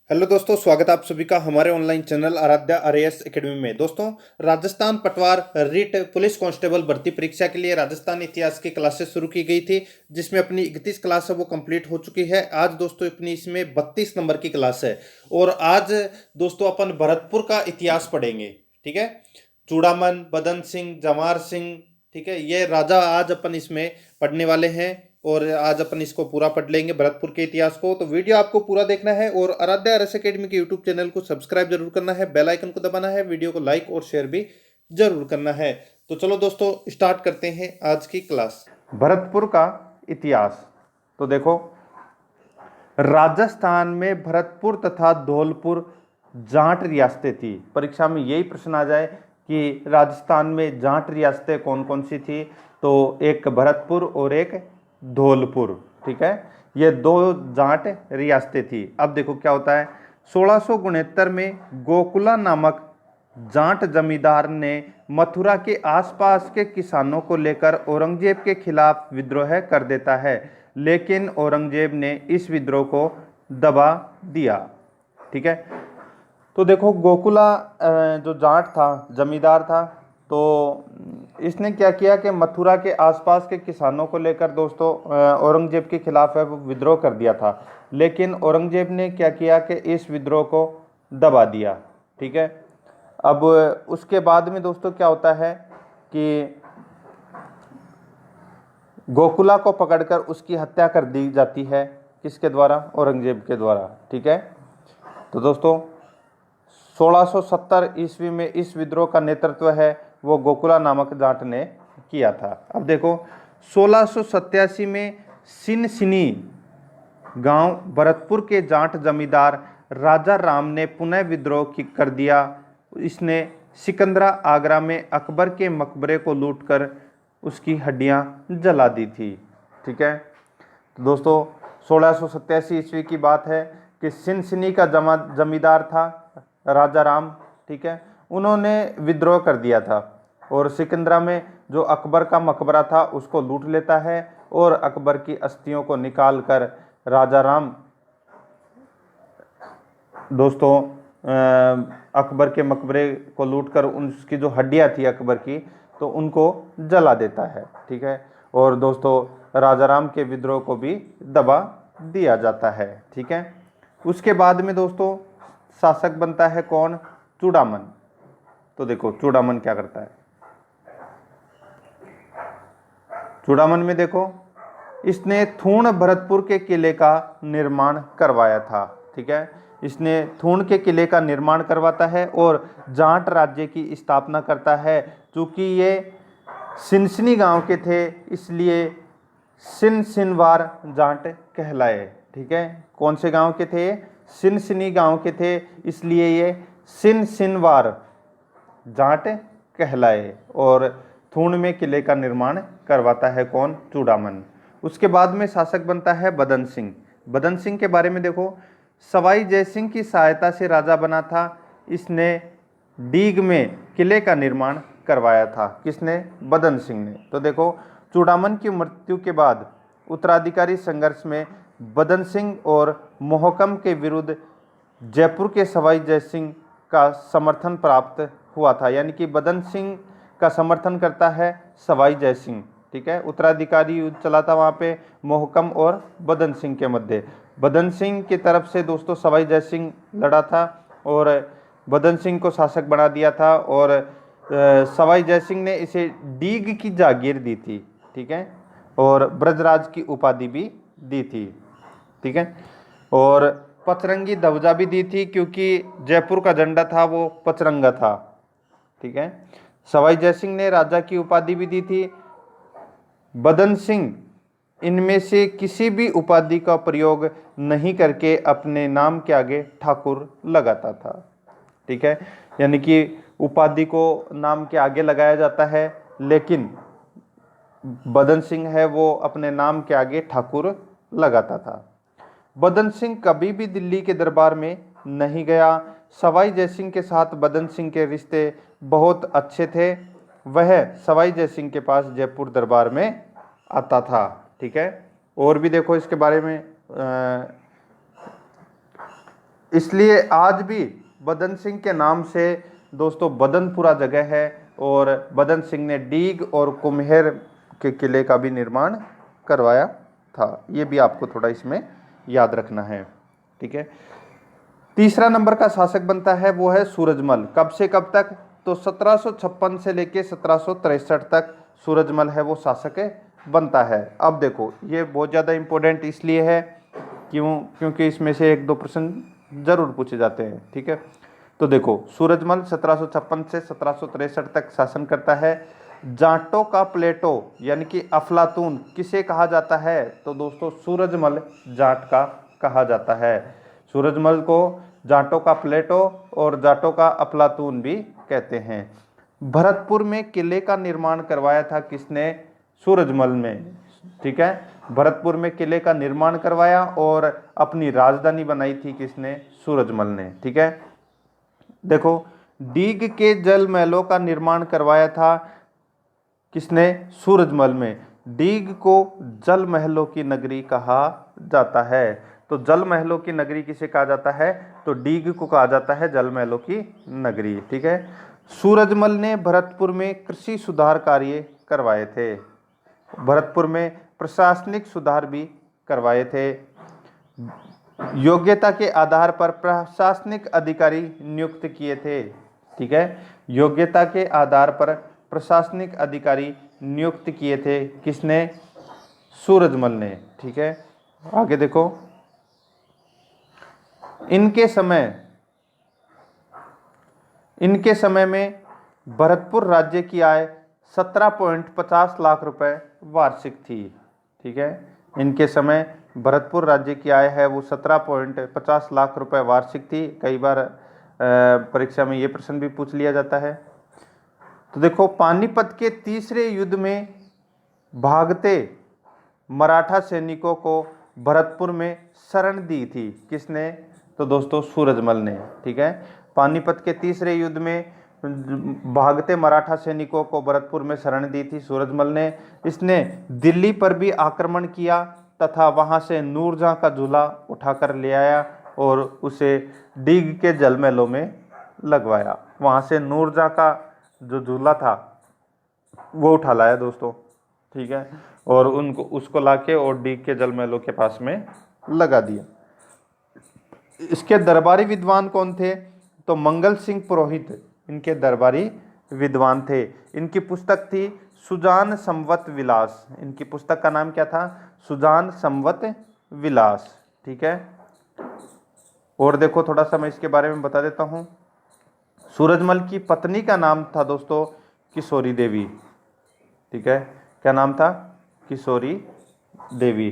Hello दोस्तों, स्वागत है आप सभी का हमारे online channel Aaradhya RAS academy में। दोस्तों, राजस्थान पटवार रिट पुलिस कांस्टेबल भर्ती परीक्षा के लिए राजस्थान इतिहास की क्लासेस शुरू की गई थी, जिसमें अपनी 31 क्लास है वो कंप्लीट हो चुकी है। आज दोस्तों अपनी इसमें 32 नंबर की क्लास है और आज दोस्तों अपन भरतपुर का इतिहास पढ़ेंगे। ठीक है, चूड़ामन, बदन सिंह, जवाहर सिंह, ठीक है, ये राजा आज अपन इसमें पढ़ने वाले हैं और आज अपन इसको पूरा पढ़ लेंगे भरतपुर के इतिहास को। तो वीडियो आपको पूरा देखना है और आराध्या आरएस एकेडमी के यूट्यूब चैनल को सब्सक्राइब जरूर करना है, बेल आइकन को दबाना है, वीडियो को लाइक और शेयर भी जरूर करना है। तो चलो दोस्तों स्टार्ट करते हैं आज की क्लास। भरतपुर का इतिहास। तो देखो, राजस्थान में भरतपुर तथा धौलपुर जाट रियासतें थी। परीक्षा में यही प्रश्न आ जाए कि राजस्थान में जाट रियासतें कौन कौन सी थी, तो एक भरतपुर और एक धौलपुर। ठीक है, ये दो जाट रियासतें थी। अब देखो क्या होता है, 1669 में गोकुला नामक जाट जमींदार ने मथुरा के आसपास के किसानों को लेकर औरंगजेब के खिलाफ विद्रोह कर देता है, लेकिन औरंगजेब ने इस विद्रोह को दबा दिया। ठीक है, तो देखो गोकुला जो जाट था, जमींदार था, तो इसने क्या किया कि मथुरा के आसपास के किसानों को लेकर दोस्तों औरंगजेब के खिलाफ है वो विद्रोह कर दिया था, लेकिन औरंगजेब ने क्या किया कि इस विद्रोह को दबा दिया। ठीक है, अब उसके बाद में दोस्तों क्या होता है कि गोकुला को पकड़कर उसकी हत्या कर दी जाती है। किसके द्वारा? औरंगजेब के द्वारा। ठीक है, तो दोस्तों 1670 ईस्वी में इस विद्रोह का नेतृत्व है वो गोकुला नामक जाट ने किया था। अब देखो 1687 में सिनसिनी गांव भरतपुर के जाट जमींदार राजा राम ने पुनः विद्रोह कर दिया। इसने सिकंदरा आगरा में अकबर के मकबरे को लूटकर उसकी हड्डियां जला दी थी। ठीक है, तो दोस्तों 1687 ईस्वी की बात है कि सिनसिनी का जमींदार था राजा राम। ठीक है, उन्होंने विद्रोह कर दिया था और सिकंदरा में जो अकबर का मकबरा था उसको लूट लेता है और अकबर की अस्थियों को निकाल कर राजा राम दोस्तों अकबर के मकबरे को लूटकर उसकी जो हड्डियां थी अकबर की, तो उनको जला देता है। ठीक है, और दोस्तों राजा राम के विद्रोह को भी दबा दिया जाता है। ठीक है, उसके बाद में दोस्तों शासक बनता है कौन? चूड़ामन। तो देखो चूड़ामन क्या करता है। चूड़ामन में देखो, इसने थूण भरतपुर के किले का निर्माण करवाया था। ठीक है, इसने थूण के किले का निर्माण करवाता है और जाट राज्य की स्थापना करता है। चूंकि ये सिनसिनी गांव के थे इसलिए सिनसिनवार जाट कहलाए। ठीक है, कौन से गांव के थे? सिनसिनी गांव के थे, इसलिए ये सिनसिनवार जाट कहलाए और थूण में किले का निर्माण करवाता है कौन? चूड़ामन। उसके बाद में शासक बनता है बदन सिंह। बदन सिंह के बारे में देखो, सवाई जयसिंह की सहायता से राजा बना था। इसने डीग में किले का निर्माण करवाया था। किसने? बदन सिंह ने। तो देखो चूड़ामन की मृत्यु के बाद उत्तराधिकारी संघर्ष में बदन सिंह और मोहकम के विरुद्ध जयपुर के सवाई जयसिंह का समर्थन प्राप्त हुआ था, यानी कि बदन सिंह का समर्थन करता है सवाई जयसिंह। ठीक है, उत्तराधिकारी युद्ध चला था वहाँ पे मोहकम और बदन सिंह के मध्य। बदन सिंह की तरफ से दोस्तों सवाई जयसिंह लड़ा था और बदन सिंह को शासक बना दिया था और सवाई जयसिंह ने इसे डीग की जागीर दी थी। ठीक है, और ब्रजराज की उपाधि भी दी थी। ठीक है, और पचरंगी ध्वजा भी दी थी क्योंकि जयपुर का झंडा था वो पचरंगा था। ठीक है, सवाई जयसिंह ने राजा की उपाधि भी दी थी। बदन सिंह इनमें से किसी भी उपाधि का प्रयोग नहीं करके अपने नाम के आगे ठाकुर लगाता था। ठीक है, यानी कि उपाधि को नाम के आगे लगाया जाता है, लेकिन बदन सिंह है वो अपने नाम के आगे ठाकुर लगाता था। बदन सिंह कभी भी दिल्ली के दरबार में नहीं गया। सवाई जयसिंह के साथ बदन सिंह के रिश्ते बहुत अच्छे थे। वह सवाई जयसिंह के पास जयपुर दरबार में आता था। ठीक है, और भी देखो इसके बारे में इसलिए आज भी बदन सिंह के नाम से दोस्तों बदनपुरा जगह है, और बदन सिंह ने डीग और कुम्हेर के किले का भी निर्माण करवाया था। ये भी आपको थोड़ा इसमें याद रखना है, ठीक है। तीसरा नंबर का शासक बनता है वो है सूरजमल। कब से कब तक? तो 1756 से लेके 1763 तक सूरजमल है वो शासक बनता है। अब देखो ये बहुत ज़्यादा इम्पोर्टेंट इसलिए है क्योंकि इसमें से 1-2 प्रश्न जरूर पूछे जाते हैं, ठीक है। तो देखो सूरजमल 1756 से 1763 तक शासन करता है। जाटों का प्लेटो यानी कि अफलातून किसे कहा जाता है? तो दोस्तों सूरजमल जाट का कहा जाता है। सूरजमल को जाटों का प्लेटो और जाटों का अफलातून भी कहते हैं। भरतपुर में किले का निर्माण करवाया था किसने? सूरजमल में, ठीक है। भरतपुर में किले का निर्माण करवाया और अपनी राजधानी बनाई थी किसने? सूरजमल ने, ठीक है। देखो डीग के जल महलों का निर्माण करवाया था किसने? सूरजमल में। डीग को जल महलों की नगरी कहा जाता है। तो जल महलों की नगरी किसे कहा जाता है? तो डीग को कहा जाता है जल महलों की नगरी, ठीक है। सूरजमल ने भरतपुर में कृषि सुधार कार्य करवाए थे। भरतपुर में प्रशासनिक सुधार भी करवाए थे। योग्यता के आधार पर प्रशासनिक अधिकारी नियुक्त किए थे, ठीक है। योग्यता के आधार पर प्रशासनिक अधिकारी नियुक्त किए थे किसने? सूरजमल ने, ठीक है। आगे देखो इनके समय में भरतपुर राज्य की आय 17.50 लाख रुपए वार्षिक थी, ठीक है। इनके समय भरतपुर राज्य की आय है वो 17.50 लाख रुपए वार्षिक थी। कई बार परीक्षा में ये प्रश्न भी पूछ लिया जाता है। तो देखो पानीपत के तीसरे युद्ध में भागते मराठा सैनिकों को भरतपुर में शरण दी थी किसने? तो दोस्तों सूरजमल ने, ठीक है। पानीपत के तीसरे युद्ध में भागते मराठा सैनिकों को भरतपुर में शरण दी थी सूरजमल ने। इसने दिल्ली पर भी आक्रमण किया तथा वहां से नूरजहां का झूला उठाकर ले आया और उसे डीग के जल महलों में लगवाया। वहां से नूरजहां का जो झूला था वो उठा लाया दोस्तों, ठीक है, और उसको लाके और डीग के जल महलों के पास में लगा दिया। इसके दरबारी विद्वान कौन थे? तो मंगल सिंह पुरोहित इनके दरबारी विद्वान थे। इनकी पुस्तक थी सुजान संवत विलास। इनकी पुस्तक का नाम क्या था? सुजान संवत विलास, ठीक है। और देखो थोड़ा सा मैं इसके बारे में बता देता हूं। सूरजमल की पत्नी का नाम था दोस्तों किशोरी देवी, ठीक है। क्या नाम था? किशोरी देवी।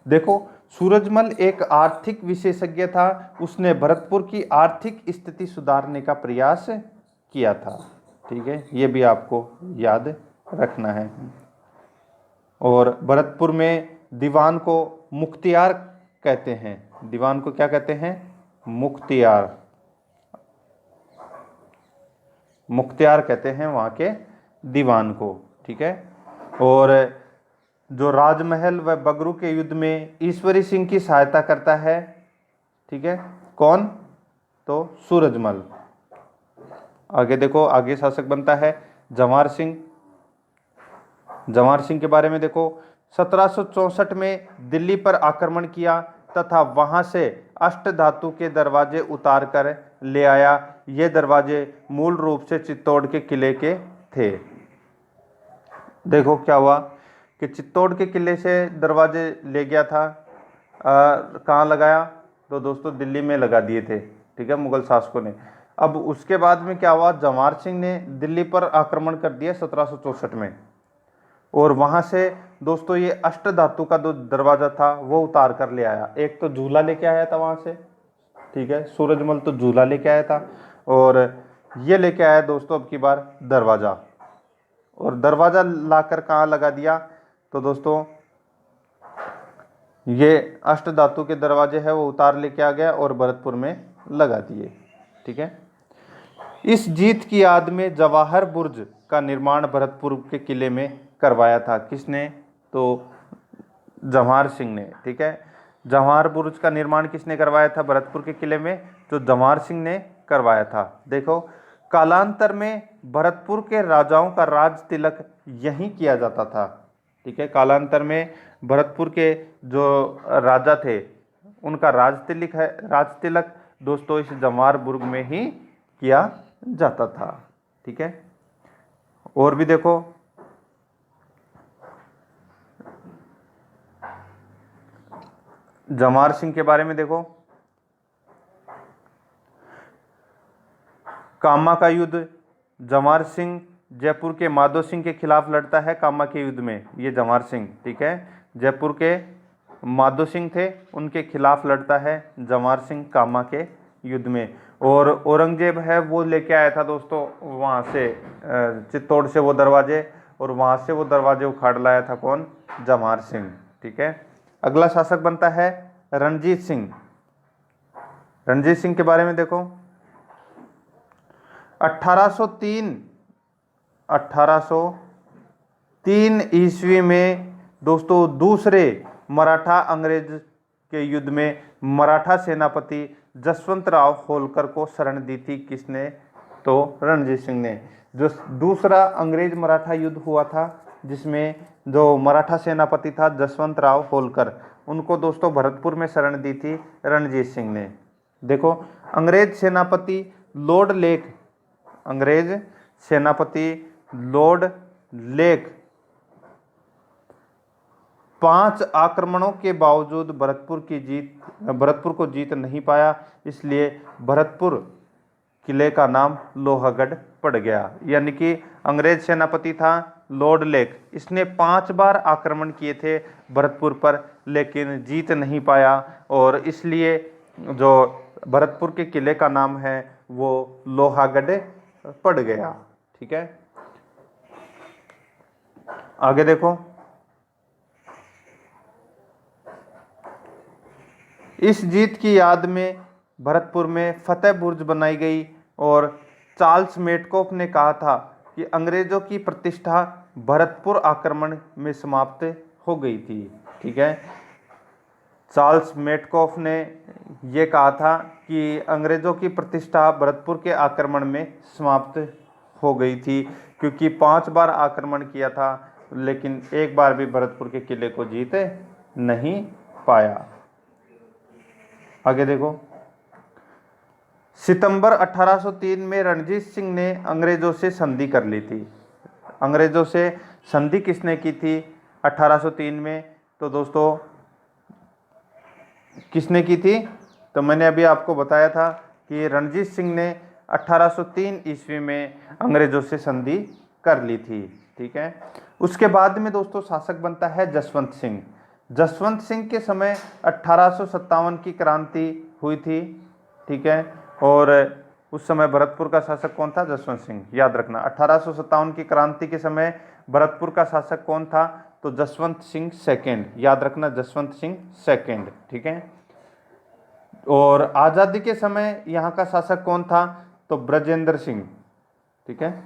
देखो सूरजमल एक आर्थिक विशेषज्ञ था। उसने भरतपुर की आर्थिक स्थिति सुधारने का प्रयास किया था, ठीक है। ये भी आपको याद रखना है। और भरतपुर में दीवान को मुख्तियार कहते हैं। दीवान को क्या कहते हैं? मुख्तियार। मुख्तियार कहते हैं वहाँ के दीवान को, ठीक है। और जो राजमहल व बगरू के युद्ध में ईश्वरी सिंह की सहायता करता है, ठीक है, कौन? तो सूरजमल। आगे देखो आगे शासक बनता है जवाहर सिंह। जवाहर सिंह के बारे में देखो 1764 में दिल्ली पर आक्रमण किया तथा वहां से अष्टधातु के दरवाजे उतार कर ले आया। ये दरवाजे मूल रूप से चित्तौड़ के किले के थे। देखो क्या हुआ कि चित्तौड़ के किले से दरवाजे ले गया था, कहाँ लगाया? तो दोस्तों दिल्ली में लगा दिए थे, ठीक है, मुगल शासकों ने। अब उसके बाद में क्या हुआ? जवाहर सिंह ने दिल्ली पर आक्रमण कर दिया 1764 में, और वहां से दोस्तों ये अष्टधातु का जो दरवाजा था वो उतार कर ले आया। एक तो झूला लेके आया था वहां से, ठीक है, सूरजमल तो झूला लेके आया था, और ये लेके आया दोस्तों अब की बार दरवाजा। और दरवाजा लाकर कहाँ लगा दिया? तो दोस्तों ये अष्टधातु के दरवाजे है वो उतार लेके आ गया और भरतपुर में लगा दिए, ठीक है। इस जीत की याद में जवाहर बुर्ज का निर्माण भरतपुर के किले में करवाया था। किसने? तो जवाहर सिंह ने, ठीक है। जवाहर बुर्ज का निर्माण किसने करवाया था भरतपुर के किले में? तो जवाहर सिंह ने करवाया था। देखो, कालांतर में भरतपुर के राजाओं का राज तिलक यहीं किया जाता था। ठीक है, कालांतर में भरतपुर के जो राजा थे उनका राज तिलक दोस्तों इस जवाहर बुर्ग में ही किया जाता था। ठीक है, और भी देखो, जवाहर सिंह के बारे में देखो, कामा का युद्ध, जवाहर सिंह जयपुर के माधो सिंह के खिलाफ लड़ता है कामा के युद्ध में, ये जवाहर सिंह। ठीक है, जयपुर के माधो सिंह थे उनके खिलाफ लड़ता है जवाहर सिंह कामा के युद्ध में। और औरंगजेब है वो लेके आया था दोस्तों वहाँ से चित्तौड़ से वो दरवाजे, और वहाँ से वो दरवाजे उखाड़ लाया था कौन? जवाहर सिंह। ठीक है, अगला शासक बनता है रणजीत सिंह। रणजीत सिंह के बारे में देखो, 1803 ईस्वी में दोस्तों दूसरे मराठा अंग्रेज के युद्ध में मराठा सेनापति जसवंत राव होलकर को शरण दी थी किसने? तो रणजीत सिंह ने। जो दूसरा अंग्रेज मराठा युद्ध हुआ था जिसमें जो मराठा सेनापति था जसवंत राव होलकर, उनको दोस्तों भरतपुर में शरण दी थी रणजीत सिंह ने। देखो, अंग्रेज सेनापति लॉर्ड लेक 5 आक्रमणों के बावजूद भरतपुर को जीत नहीं पाया, इसलिए भरतपुर किले का नाम लोहागढ़ पड़ गया। यानी कि अंग्रेज सेनापति था लॉर्ड लेक, इसने 5 बार आक्रमण किए थे भरतपुर पर लेकिन जीत नहीं पाया, और इसलिए जो भरतपुर के किले का नाम है वो लोहागढ़ पड़ गया। ठीक है, आगे देखो, इस जीत की याद में भरतपुर में फतेह बुर्ज बनाई गई, और चार्ल्स मेटकॉफ ने कहा था कि अंग्रेजों की प्रतिष्ठा भरतपुर आक्रमण में समाप्त हो गई थी। ठीक है, चार्ल्स मेटकॉफ ने ये कहा था कि अंग्रेजों की प्रतिष्ठा भरतपुर के आक्रमण में समाप्त हो गई थी, क्योंकि 5 बार आक्रमण किया था लेकिन एक बार भी भरतपुर के किले को जीत नहीं पाया। आगे देखो, सितंबर 1803 में रणजीत सिंह ने अंग्रेजों से संधि कर ली थी। अंग्रेजों से संधि किसने की थी 1803 में? तो दोस्तों किसने की थी? तो मैंने अभी आपको बताया था कि रणजीत सिंह ने 1803 ईस्वी में अंग्रेजों से संधि कर ली थी। ठीक है, उसके बाद में दोस्तों शासक बनता है जसवंत सिंह। जसवंत सिंह के समय 1857 की क्रांति हुई थी। ठीक है, और उस समय भरतपुर का शासक कौन था? जसवंत सिंह। याद रखना, 1857 की क्रांति के समय भरतपुर का शासक कौन था? तो जसवंत सिंह सेकेंड। याद रखना, जसवंत सिंह सेकेंड। ठीक है, और आज़ादी के समय यहाँ का शासक कौन था? तो ब्रजेंद्र सिंह। ठीक है,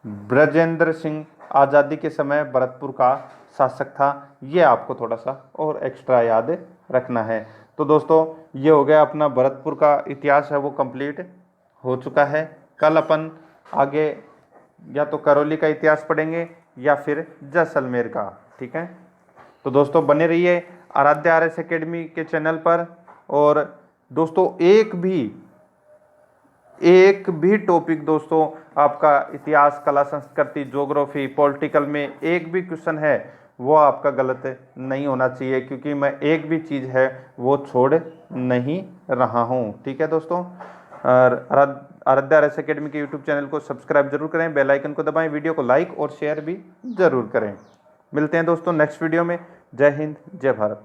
ब्रजेंद्र सिंह आज़ादी के समय भरतपुर का शासक था। ये आपको थोड़ा सा और एक्स्ट्रा याद रखना है। तो दोस्तों ये हो गया अपना भरतपुर का इतिहास है वो कंप्लीट हो चुका है। कल अपन आगे या तो करौली का इतिहास पढ़ेंगे या फिर जैसलमेर का। ठीक है, तो दोस्तों बने रहिए आराध्या RS एकेडमी के चैनल पर। और दोस्तों एक भी टॉपिक दोस्तों आपका इतिहास, कला, संस्कृति, ज्योग्राफी, पॉलिटिकल में एक भी क्वेश्चन है वो आपका गलत नहीं होना चाहिए, क्योंकि मैं एक भी चीज़ है वो छोड़ नहीं रहा हूँ। ठीक है दोस्तों, और आराध्या RS एकेडमी के यूट्यूब चैनल को सब्सक्राइब जरूर करें, बेल आइकन को दबाएं, वीडियो को लाइक और शेयर भी जरूर करें। मिलते हैं दोस्तों नेक्स्ट वीडियो में। जय हिंद, जय भारत।